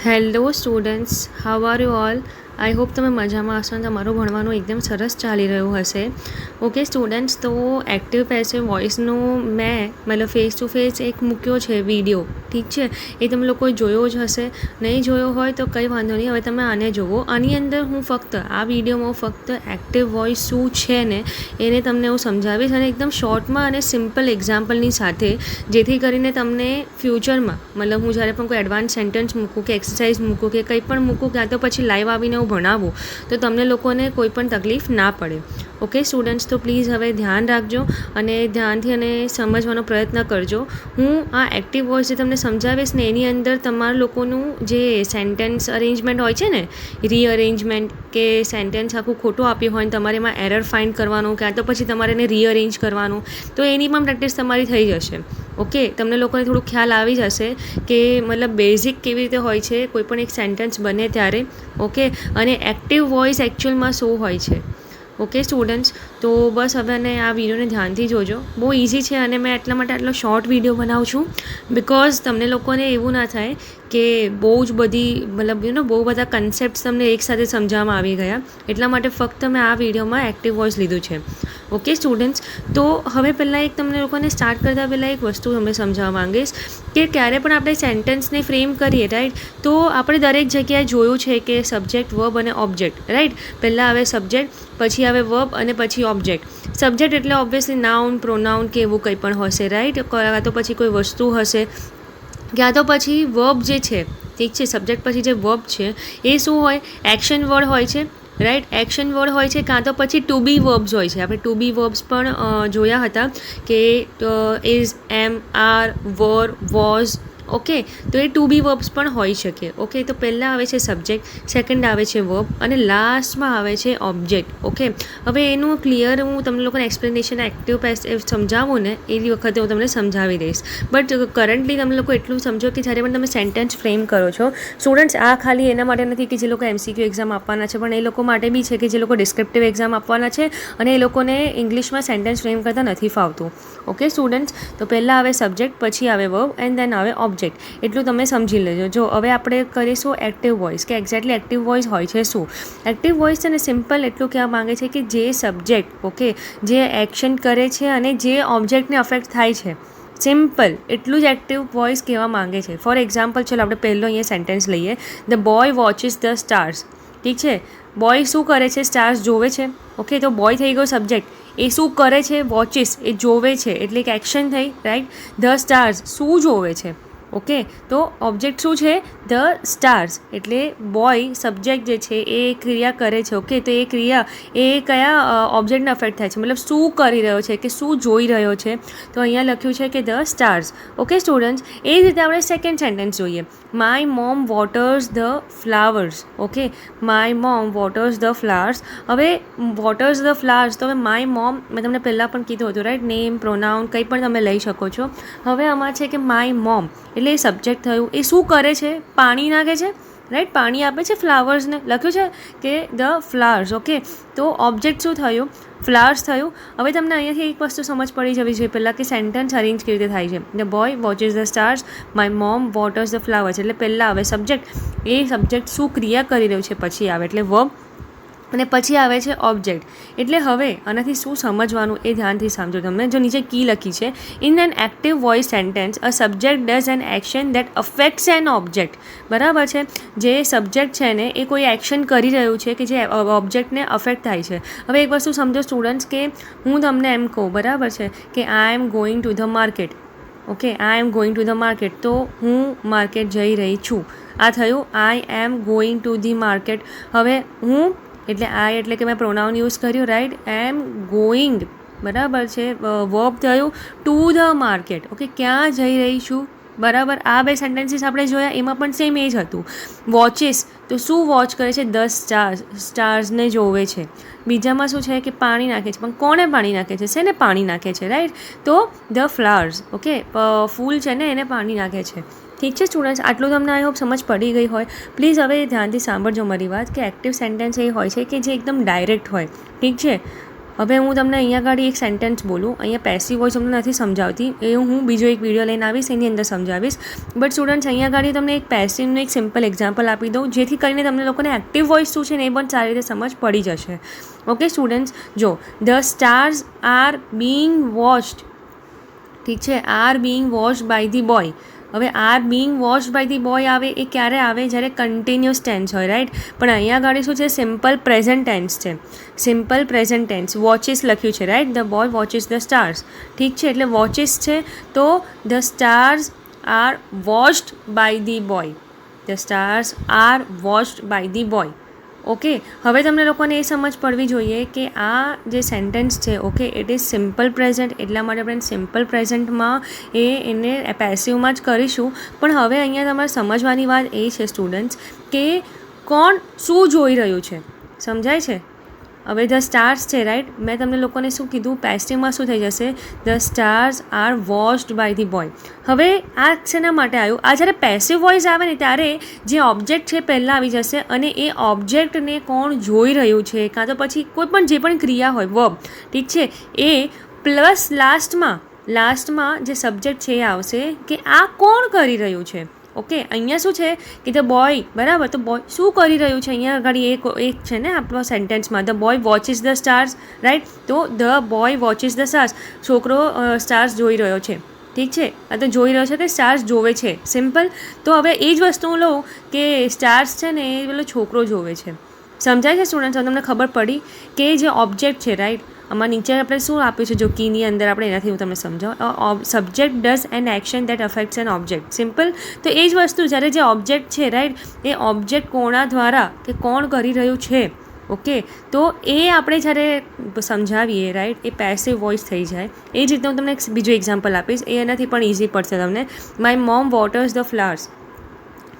Hello students, how are you all? I hope તમે મજામાં હશો અને તમારું ભણવાનું એકદમ સરસ ચાલી રહ્યું હશે. ઓકે સ્ટુડન્ટ્સ, તો એક્ટિવ પેસિવ વોઇસનું મતલબ ફેસ ટુ ફેસ એક મૂક્યો છે વિડીયો, ઠીક છે? એ તમે લોકોએ જોયો જ હશે. નહીં જોયો હોય તો કંઈ વાંધો નહીં, હવે તમે આને જુઓ. આની અંદર હું ફક્ત આ વિડીયોમાં ફક્ત એક્ટિવ વોઇસ શું છે ને એને તમને હું સમજાવીશ, અને એકદમ શોર્ટમાં અને સિમ્પલ એક્ઝામ્પલની સાથે, જેથી કરીને તમને ફ્યુચરમાં મતલબ હું જ્યારે પણ કોઈ એડવાન્સ સેન્ટેન્સ મૂકું કે એક્સરસાઇઝ મૂકું કે કંઈ પણ મૂકું, ક્યાં તો પછી લાઈવ આવીને હું ભણાવું, તો તમને લોકોને કોઈ પણ તકલીફ ના પડે. ઓકે સ્ટુડન્ટ્સ, તો પ્લીઝ હવે ધ્યાન રાખજો અને ધ્યાનથી અને સમજવાનો પ્રયત્ન કરજો. હું આ એક્ટિવ વોઇસ જે તમને સમજાવીશ ને એની અંદર તમારા લોકોનું જે સેન્ટેન્સ અરેન્જમેન્ટ હોય છે ને, રીઅરેન્જમેન્ટ, કે સેન્ટેન્સ આખું ખોટું આપ્યું હોય ને તમારે એમાં એરર ફાઇન્ડ કરવાનું, ક્યાં તો પછી તમારે એને રીઅરેન્જ કરવાનું, તો એની પણ પ્રેક્ટિસ તમારી થઈ જશે. ઓકે, તમને લોકોને થોડું ખ્યાલ આવી જશે કે મતલબ બેઝિક કેવી રીતે હોય છે કોઈ પણ એક સેન્ટેન્સ બને ત્યારે. ઓકે, અને એક્ટિવ વોઇસ એકચ્યુઅલમાં શું હોય છે. ઓકે સ્ટુડન્ટ્સ, તો બસ હવે અને આ વિડીયોને ધ્યાનથી જોજો. બહુ ઇઝી છે અને મેં એટલા માટે આટલો શોર્ટ વિડીયો બનાવું છું બિકોઝ તમને લોકોને એવું ના થાય કે બહુ જ બધી મતલબ બહુ બધા કન્સેપ્ટ્સ તમને એકસાથે સમજાવવામાં આવી ગયા. એટલા માટે ફક્ત મેં આ વિડીયોમાં એક્ટિવ વોઇસ લીધું છે. ઓકે સ્ટુડન્ટ્સ, તો હવે પહેલાં એક તમને લોકોને સ્ટાર્ટ કરતાં પહેલાં એક વસ્તુ તમને સમજાવવા માંગીશ કે ક્યારે પણ આપણે સેન્ટેન્સને ફ્રેમ કરીએ, રાઈટ, તો આપણે દરેક જગ્યાએ જોયું છે કે સબ્જેક્ટ, વર્બ અને ઓબ્જેક્ટ, રાઈટ. પહેલાં આવે સબ્જેક્ટ, પછી આવે વર્બ અને પછી ઓબ્જેક્ટ. સબ્જેક્ટ એટલે ઓબ્વિયસલી નાઉન, પ્રોનાઉન કે એવું કંઈ પણ હશે, રાઈટ, કાં તો પછી કોઈ વસ્તુ હશે, ક્યાં તો પછી વર્બ જે છે, ઠીક છે, સબ્જેક્ટ પછી જે વર્બ છે એ શું હોય? એક્શન વર્ડ હોય છે, રાઈટ. એક્શન વર્ડ હોય છે, કાં તો પછી ટુ બી વર્બ્સ હોય છે. આપણે ટુ બી વર્બ્સ પણ જોયા હતા કે is, am, are, were, was. Okay, તો એ ટુ બી વર્બ્સ પણ હોઈ શકે. ઓકે, તો પહેલાં આવે છે સબ્જેક્ટ, સેકન્ડ આવે છે વર્બ અને લાસ્ટમાં આવે છે ઓબ્જેક્ટ. ઓકે, હવે એનું ક્લિયર હું તમને લોકોને એક્સપ્લેનેશન એક્ટિવ પેસિવ સમજાવું ને એ વખતે હું તમને સમજાવી દઈશ. બટ કરન્ટલી તમે લોકો એટલું સમજો કે જ્યારે પણ તમે સેન્ટેન્સ ફ્રેમ કરો છો સ્ટુડન્ટ્સ, આ ખાલી એના માટે નથી કે જે લોકો MCQ એક્ઝામ આપવાના છે, પણ એ લોકો માટે બી છે કે જે લોકો ડિસ્ક્રિપ્ટિવ એક્ઝામ આપવાના છે અને એ લોકોને ઇંગ્લિશમાં સેન્ટેન્સ ફ્રેમ કરતાં નથી ફાવતું. ઓકે સ્ટુડન્ટ્સ, તો પહેલાં આવે સબ્જેક્ટ, પછી આવે વર્બ એન્ડ દેન આવે ઓબ્જેક્ટ. એટલું તમે સમજી લેજો. જો હવે આપણે કરીશું એક્ટિવ વોઇસ, કે એક્ઝેક્ટલી એક્ટિવ વોઇસ હોય છે શું. એક્ટિવ વોઇસ છે ને સિમ્પલ એટલું કહેવા માંગે છે કે જે સબ્જેક્ટ, ઓકે, જે એક્શન કરે છે અને જે ઓબ્જેક્ટને અફેક્ટ થાય છે, સિમ્પલ એટલું જ એક્ટિવ વોઇસ કહેવા માંગે છે. ફોર એક્ઝામ્પલ, ચલો આપણે પહેલો અહીંયા સેન્ટેન્સ લઈએ. The boy watches the stars. ઠીક છે, બોય શું કરે છે? સ્ટાર્સ જોવે છે. ઓકે, તો બોય થઈ ગયો સબ્જેક્ટ. એ શું કરે છે? વોચિસ, એ જોવે છે, એટલે એક એક્શન થઈ, રાઈટ. ધ સ્ટાર્સ, શું જોવે છે? ઓકે, તો ઓબ્જેક્ટ શું છે? ધ સ્ટાર્સ, એટલે બોય સબ્જેક્ટ જે છે એ ક્રિયા કરે છે. ઓકે, તો એ ક્રિયા એ કયા ઓબ્જેક્ટને અફેક્ટ થાય છે, મતલબ શું કરી રહ્યો છે કે શું જોઈ રહ્યો છે? તો અહીંયા લખ્યું છે કે ધ સ્ટાર્સ. ઓકે સ્ટુડન્ટ્સ, એ જ રીતે આપણે સેકન્ડ સેન્ટેન્સ જોઈએ. My mom waters the flowers. Okay, my mom waters the flowers. હવે વોટર્સ ધ ફ્લાવર્સ, તો હવે માય મોમ મેં તમને પહેલાં પણ કીધું હતું, રાઈટ. નેમ, પ્રોનાઉન કંઈ પણ તમે લઈ શકો છો. હવે આમાં છે કે માય મોમ એટલે એ સબ્જેક્ટ થયું. એ શું કરે છે? પાણી નાખે છે, રાઈટ, પાણી આપે છે ફ્લાવર્સને. લખ્યું છે કે ધ ફ્લાવર્સ. ઓકે, તો ઓબ્જેક્ટ શું થયું? ફ્લાવર્સ થયું. હવે તમને અહીંયાથી એક વસ્તુ સમજ પડી જવી જોઈએ પહેલાં કે સેન્ટેન્સ અરેન્જ કેવી રીતે થાય છે. The boy watches the stars, my mom waters the flowers. એટલે પહેલાં આવે સબ્જેક્ટ, એ સબ્જેક્ટ શું ક્રિયા કરી રહ્યું છે પછી આવે એટલે વર્બ, અને પછી આવે છે ઓબ્જેક્ટ. એટલે હવે આનાથી શું સમજવાનું એ ધ્યાનથી સમજો. તમને જો નીચે કી લખી છે, in an active voice sentence a subject does an action that affects an object. બરાબર છે, જે સબ્જેક્ટ છે ને એ કોઈ એક્શન કરી રહ્યું છે કે જે ઓબ્જેક્ટને અફેક્ટ થાય છે. હવે એક વસ્તુ સમજો સ્ટુડન્ટ્સ, કે હું તમને એમ કહું, બરાબર છે, કે I am going to the market. Okay, I am going to the market, તો હું માર્કેટ જઈ રહી છું. આ થયું I am going to the market. હવે હું એટલે આઈ એટલે કે મેં પ્રોનાઉન યુઝ કર્યું, રાઈટ. એમ ગોઈંગ, બરાબર છે, વર્બ થયું ટુ ધ માર્કેટ. ઓકે, ક્યાં જઈ રહી છું, બરાબર. આ બે સેન્ટેન્સીસ આપણે જોયા, એમાં પણ સેમ એ જ હતું. વોચિસ, તો શું વોચ કરે છે? 10 સ્ટાર્સ, સ્ટાર્સને જોવે છે. બીજામાં શું છે કે પાણી નાખે છે, પણ કોને પાણી નાખે છે? શેને પાણી નાખે છે, રાઈટ. તો ધ ફ્લાવર્સ. ઓકે, ફૂલ છે ને એને પાણી નાખે છે. ઠીક છે સ્ટુડન્ટ્સ, આટલું તમને આઈ હોપ સમજ પડી ગઈ હોય. પ્લીઝ હવે ધ્યાનથી સાંભળજો મારી વાત, કે એક્ટિવ સેન્ટેન્સ એ હોય છે કે જે એકદમ ડાયરેક્ટ હોય, ઠીક છે. હવે હું તમને અહીંયા આગળ એક સેન્ટેન્સ બોલું, અહીંયા પેસિવ વોઇસ તમને નથી સમજાવતી, એ હું બીજો એક વિડીયો લઈને આવીશ, એની અંદર સમજાવીશ. બટ સ્ટુડન્ટ્સ અહીંયા આગળ તમને એક પેસિવનું એક સિમ્પલ એક્ઝામ્પલ આપી દઉં, જેથી કરીને તમને લોકોને એક્ટિવ વોઇસ શું છે ને એ પણ સારી રીતે સમજ પડી જશે. ઓકે સ્ટુડન્ટ્સ, જો the stars are being watched, ઠીક છે, are being watched by the boy. હવે are being watched by the boy આવે એ ક્યારે આવે? જ્યારે કન્ટિન્યુઅસ ટેન્સ હોય, રાઈટ. પણ અહીંયા આગળ શું છે? સિમ્પલ પ્રેઝન્ટ ટેન્સ છે, સિમ્પલ પ્રેઝન્ટ ટેન્સ. વોચિસ લખ્યું છે, right. The boy watches the stars, ઠીક છે, એટલે વોચિસ છે, તો the stars are watched by the boy, the stars are watched by the boy. Okay, હવે તમને લોકોને એ સમજ પડવી જોઈએ કે આ જે સેન્ટેન્સ છે, okay, it is simple present, એટલા માટે આપણે સિમ્પલ પ્રેઝન્ટમાં એને પેસિવમાં જ કરીશું. પણ હવે અહીંયા તમારે સમજવાની વાત એ છે સ્ટુડન્ટ્સ કે કોણ શું જોઈ રહ્યું છે, સમજાય છે? હવે ધ સ્ટાર્સ છે, રાઈટ. મેં તમને લોકોને શું કીધું? પેસિવમાં શું થઈ જશે? The stars are watched by the boy. હવે આ શેના માટે આવ્યું? આ જ્યારે પેસિવ વોઇસ આવે ને ત્યારે જે ઓબ્જેક્ટ છે પહેલાં આવી જશે, અને એ ઓબ્જેક્ટને કોણ જોઈ રહ્યું છે, કાં તો પછી કોઈ પણ જે પણ ક્રિયા હોય, વર્બ, ઠીક છે, એ પ્લસ લાસ્ટમાં જે સબ્જેક્ટ છે એ આવશે કે આ કોણ કરી રહ્યું છે. ઓકે, અહીંયા શું છે કે ધ બોય, બરાબર, તો બોય શું કરી રહ્યું છે? અહીંયા આગળ એક છે ને આપણો સેન્ટેન્સમાં, the boy watches the stars, right. તો the boy watches the stars, છોકરો સ્ટાર્સ જોઈ રહ્યો છે, ઠીક છે. આ તો જોઈ રહ્યો છે તે સ્ટાર્સ જોવે છે, સિમ્પલ. તો હવે એ જ વસ્તુ હું લઉં કે સ્ટાર્સ છે ને એ પેલો છોકરો જોવે છે. સમજાય છે સ્ટુડન્ટ્સ? તમને ખબર પડી કે જે ઓબ્જેક્ટ છે, રાઈટ, આમાં નીચે આપણે શું આપ્યું છે જો કીની અંદર, આપણે એનાથી હું તમને સમજાવું. Subject does an action that affects an object, simple. તો એ જ વસ્તુ જ્યારે જે ઓબ્જેક્ટ છે, રાઈટ, એ ઓબ્જેક્ટ કોના દ્વારા કે કોણ કરી રહ્યું છે, ઓકે, તો એ આપણે જ્યારે સમજાવીએ, રાઈટ, એ પેસિવ વોઇસ થઈ જાય. એ જ રીતે હું તમને એક બીજું એક્ઝામ્પલ આપીશ, એ એનાથી પણ ઇઝી પડશે તમને. My mom waters the flowers,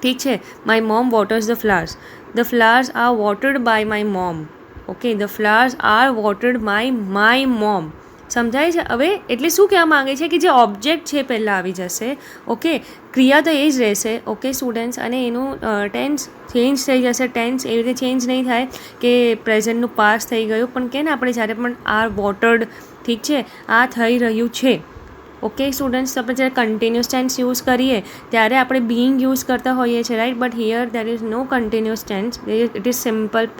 ઠીક છે, my mom waters the flowers, the flowers are watered by my mom. Okay, the flowers are watered by my mom. સમજાય છે? હવે એટલે શું કહેવા માંગે છે કે જે ઓબ્જેક્ટ છે પહેલાં આવી જશે, ઓકે, ક્રિયા તો એ જ રહેશે, ઓકે સ્ટુડન્ટ્સ, અને એનું ટેન્સ ચેન્જ થઈ જશે. ટેન્સ એવી રીતે ચેન્જ નહીં થાય કે પ્રેઝન્ટનું પાસ થઈ ગયું, પણ કે ને આપણે જ્યારે પણ આર વોટર્ડ, ઠીક છે, આ થઈ રહ્યું છે. ઓકે સ્ટુડન્ટ્સ, આપણે જ્યારે કન્ટિન્યુઅસ ટેન્સ યુઝ કરીએ ત્યારે આપણે બીઇંગ યુઝ કરતા હોઈએ છીએ, right. But here there is no continuous tense, it is simple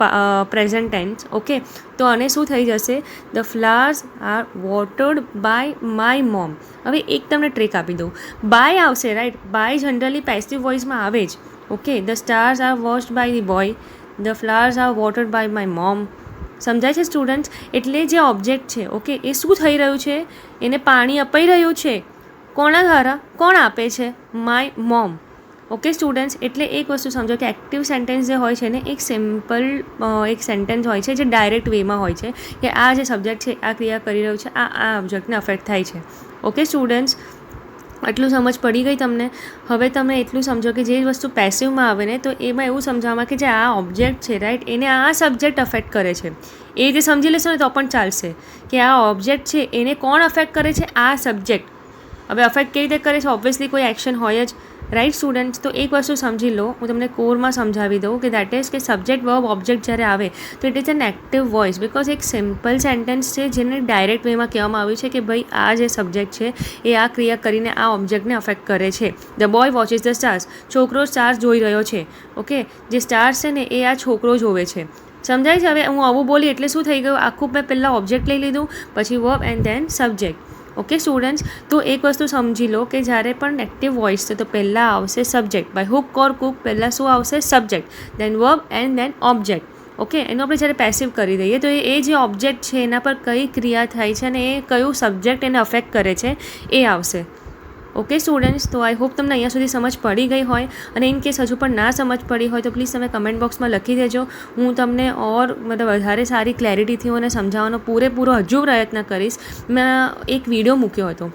present tense. Okay, તો આને શું થઈ જશે? The flowers are watered by my mom. હવે એક તમને ટ્રીક આપી દઉં, બાય આવશે, રાઈટ. બાય જનરલી પેસિવ વોઇસમાં આવે જ. Okay, the stars are watched by the boy, the flowers are watered by my mom. સમજાય છે સ્ટુડન્ટ્સ? એટલે જે ઓબ્જેક્ટ છે, ઓકે, એ શું થઈ રહ્યું છે? એને પાણી અપાઈ રહ્યું છે. કોના દ્વારા? કોણ આપે છે? My mom. ઓકે સ્ટુડન્ટ્સ, એટલે એક વસ્તુ સમજો કે એક્ટિવ સેન્ટેન્સ જે હોય છે ને, એક સિમ્પલ એક સેન્ટેન્સ હોય છે જે ડાયરેક્ટ વેમાં હોય છે કે આ જે સબ્જેક્ટ છે આ ક્રિયા કરી રહ્યું છે, આ ઓબ્જેક્ટને અફેક્ટ થાય છે. ઓકે સ્ટુડન્ટ્સ, આટલું સમજ પડી ગઈ તમને? હવે તમે એટલું સમજો કે જે વસ્તુ પેસિવમાં આવે ને, તો એમાં એવું સમજાવવામાં કે જે આ ઓબ્જેક્ટ છે, રાઈટ, એને આ સબ્જેક્ટ અફેક્ટ કરે છે. એ રીતે સમજી લેશો ને તો પણ ચાલશે કે આ ઓબ્જેક્ટ છે એને કોણ અફેક્ટ કરે છે? આ સબ્જેક્ટ. હવે અફેક્ટ કેવી રીતે કરે છે? ઓબ્વિયસલી કોઈ એક્શન હોય જ, રાઈટ સ્ટુડન્ટ્સ. તો એક વસ્તુ સમજી લો, હું તમને કોરમાં સમજાવી દઉં કે દેટ ઇઝ કે સબ્જેક્ટ વર્બ ઓબ્જેક્ટ જ્યારે આવે તો it is an active voice, because એક સિમ્પલ સેન્ટેન્સ છે જેને ડાયરેક્ટ વેમાં કહેવામાં આવ્યું છે કે ભાઈ આ જે સબ્જેક્ટ છે એ આ ક્રિયા કરીને આ ઓબ્જેક્ટને અફેક્ટ કરે છે. The boy watches the stars, છોકરો સ્ટાર્સ જોઈ રહ્યો છે. ઓકે, જે સ્ટાર્સ છે ને એ આ છોકરો જોવે છે. સમજાય છે? હવે હું આવું બોલી એટલે શું થઈ ગયું? આખું મેં પહેલાં ઓબ્જેક્ટ લઈ લીધું, પછી verb and then subject. Okay students, તો એક વસ્તુ સમજી લો કે જ્યારે પણ એક્ટિવ વોઇસ છે તો પહેલાં આવશે સબ્જેક્ટ. બાય હુક ઓર કુક પહેલાં શું આવશે? Subject, then verb and then object. Okay, એનું આપણે જ્યારે પેસિવ કરી દઈએ તો એ જે ઓબ્જેક્ટ છે એના પર કઈ ક્રિયા થાય છે અને એ કયું સબ્જેક્ટ એને અફેક્ટ કરે છે એ આવશે. ઓકે સ્ટુડન્ટ્સ, તો આઈ હોપ તમને અહીંયા સુધી સમજ પડી ગઈ હોય, અને ઇન કેસ હજુ પણ ના સમજ પડી હોય તો પ્લીઝ તમે કમેન્ટ બોક્સમાં લખી દેજો. હું તમને મતલબ વધારે સારી ક્લેરિટીથી અને સમજાવવાનો પૂરેપૂરો હજુ પ્રયત્ન કરીશ. મેં એક વિડીયો મૂક્યો હતો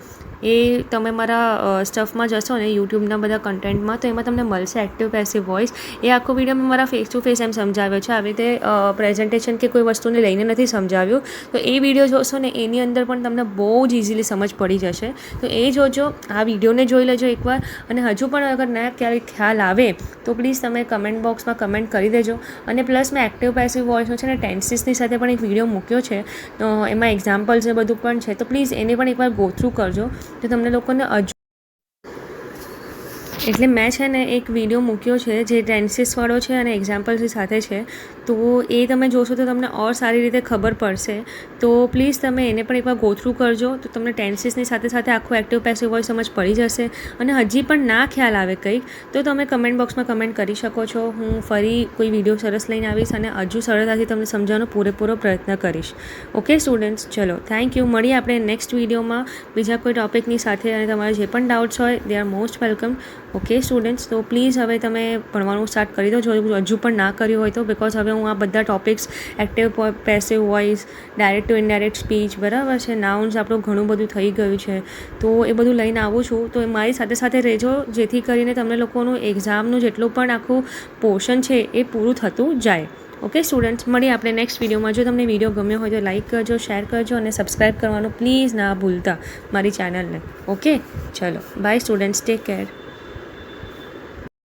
એ તમે મારા સ્ટફમાં જશો ને યુટ્યુબના બધા કન્ટેન્ટમાં તો એમાં તમને મળશે એક્ટિવ પેસિવ વોઇસ. એ આખો વિડીયો મેં મારા ફેસ ટુ ફેસ એમ સમજાવ્યો છે, આવી રીતે પ્રેઝન્ટેશન કે કોઈ વસ્તુને લઈને નથી સમજાવ્યું. તો એ વિડીયો જોશો ને એની અંદર પણ તમને બહુ જ ઇઝીલી સમજ પડી જશે. તો એ જોજો, આ વિડીયોને જોઈ લેજો એકવાર. અને હજુ પણ અગર ના ક્યારેય ખ્યાલ આવે તો પ્લીઝ તમે કમેન્ટ બોક્સમાં કમેન્ટ કરી દેજો. અને પ્લસ મેં એક્ટિવ પેસિવ વોઇસનો છે ને ટેન્સીસની સાથે પણ એક વિડીયો મૂક્યો છે, તો એમાં એક્ઝામ્પલ્સ ને બધું પણ છે. તો પ્લીઝ એને પણ એકવાર ગો થ્રુ કરજો, તો તમને લોકોને હજુ એટલે મેં છે ને એક વિડીયો મૂક્યો છે જે ટેન્સીસવાળો છે અને એક્ઝામ્પલ્સની સાથે છે. તો એ તમે જોશો તો તમને ઓર સારી રીતે ખબર પડશે. તો પ્લીઝ તમે એને પણ એકવાર ગો થ્રુ કરજો, તો તમને ટેન્સીસની સાથે સાથે આખું એક્ટિવ પેસિવ વોઇસ સમજ પડી જશે. અને હજી પણ ના ખ્યાલ આવે કંઈક તો તમે કમેન્ટ બોક્સમાં કમેન્ટ કરી શકો છો. હું ફરી કોઈ વિડીયો સરસ લઈને આવીશ અને હજુ સરળતાથી તમને સમજાવવાનો પૂરેપૂરો પ્રયત્ન કરીશ. ઓકે સ્ટુડન્ટ્સ, ચલો થેન્ક યુ. મળીએ આપણે નેક્સ્ટ વિડીયોમાં બીજા કોઈ ટૉપિકની સાથે. અને તમારે જે પણ ડાઉટ્સ હોય they are most welcome. Okay students, તો પ્લીઝ હવે તમે ભણવાનું સ્ટાર્ટ કરી દો જો હજુ પણ ના કર્યું હોય તો. બિકોઝ હવે હું આ બધા topics active passive voice, direct to indirect speech, બરાબર છે, નાઉન્સ આપણું ઘણું બધું થઈ ગયું છે. તો એ બધું લઈને આવું છું. તો મારી સાથે સાથે રહેજો, જેથી કરીને તમને લોકોનું એક્ઝામનું જેટલું પણ આખું પોર્શન છે એ પૂરું થતું જાય. ઓકે સ્ટુડન્ટ્સ, મળીએ આપણે નેક્સ્ટ વિડીયોમાં. જો તમને વિડીયો ગમ્યો હોય તો લાઇક કરજો, શેર કરજો અને સબસ્ક્રાઈબ કરવાનું પ્લીઝ ના ભૂલતા મારી ચેનલને. ઓકે, ચલો બાય સ્ટુડન્ટ્સ, ટેક કેર.